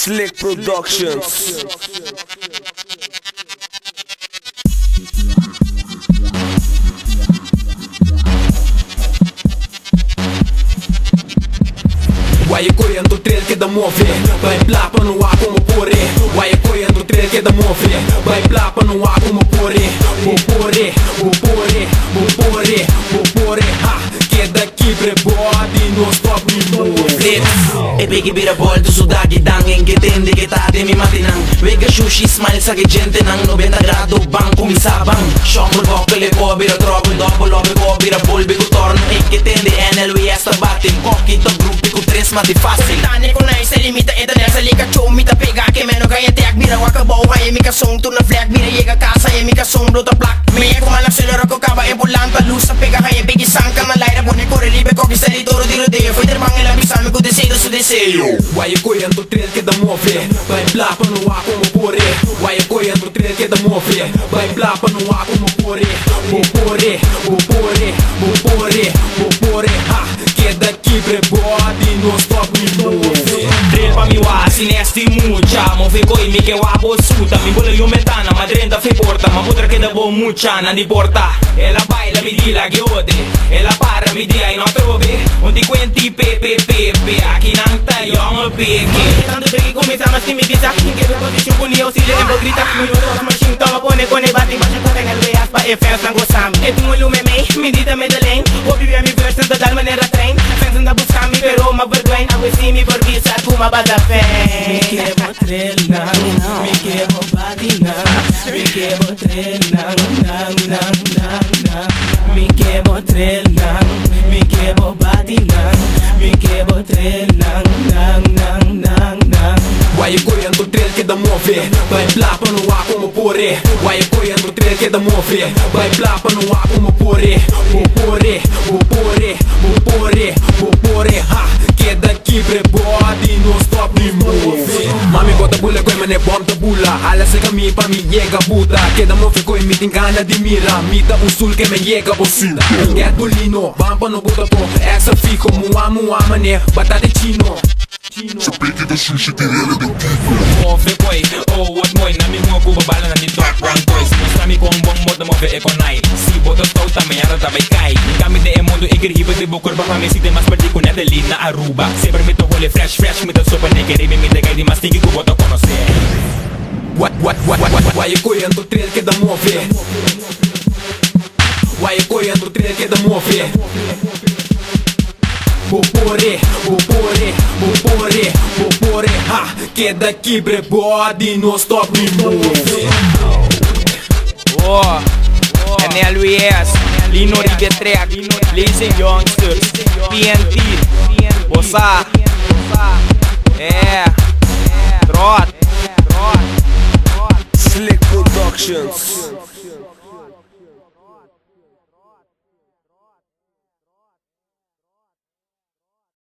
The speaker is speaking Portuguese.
Slick Productions. Waje correndo trail que dá move, vai plapa no ar como porê. Waje correndo trail que dá move, vai plapa no ar como porê. Vou porê, ha. Que daqui prebode, no stop me move. E pegi bira bol tu sudagi dang en getende getate mi matinang. Wega sushi smile sa che gente nang 90 grado bang kumisabang. Shombro bokkele ko bira trovo dopo lobe ko bira bolbe ko torno e getende NLWS tabate kokki to gruppi ko tres mati fácil. Tane ko na isa limita ita nasa lika chumita pega que menos kaya tiak bira waka bow kaya mi kasong tu na flag bira yega kasa ya mi kasong blue to black. Me ko malak selera ko kaba e bulanta luz pega kaya bigi sangka na laira pone ko relibe ko que sali toro tiro de foi ter bang ela bisame ko desejo su desejo. Waje correndo trail que dá move, vai plapa no ar como porê. Waje correndo trail que dá move, vai plapa no ar como porê. Vou porê, ha. Que daqui prebode, no stop me move. Trail pa mi wa, sinesti mucha. Move koi mi ke wa bosuta. Mi bola io metana, ma drenta fe porta. Ma potra che da bo mucha, non importa. E la baila mi di la che ode. E la parra mi di ai no trove. Un di quenti pepe. A chi non tagliamo perché Tanto perché come sa ma sti mi pisa che la position con io si le embo grita. Mi oro ma machine toma pone con e batti bacia con nel weas pa e fans nango sam. E tu lume me, mi dita me de lane. O vive mi verse da dal manera train. Fans anda buscami pero ma vergogna. A si mi por visa tu ma bada fan. Mi quebo trail mi quebo body mi quebo trail mi quebo trail mi quebo body mi quebo trail Waje correndo trail que dá move, vai plapa no ar como porê. Waje correndo trail que dá move, vai plapa no ar como porê. Vou porê, ha. Que daqui prebode, no stop me move. Mami bota bula koi mane bom ta bula. Ala se kami pa mi yega buta. Que dá move koi mi tingana di mira. Mita usul que me yega bosu. Get bolino, bampa no buta to. Exa fico, mua mane, batata chino. Sa peki da sushi tirele de tipo. Move koi, oh what mooi. Na mi mga kubabala na di top rank boys. Musta mi kong bong mod na move e konai. Si boto tau ta may ara tabay kai. Kami de emondo igir hiba de bukur. Baka mi si de mas perdi ko na delin na Aruba. Sempre mi to hole fresh mi to sopa negeri. Mi de gai di mas tigi ko boto conocer. Waje correndo trail que dá move. Waje correndo trail que dá move. Vou porê, ha. Que daqui prebode, no stop me move. NLWS, Lino Ribe Track, Lazy Youngsters, PNT, Bossa, Trot, Slick Productions.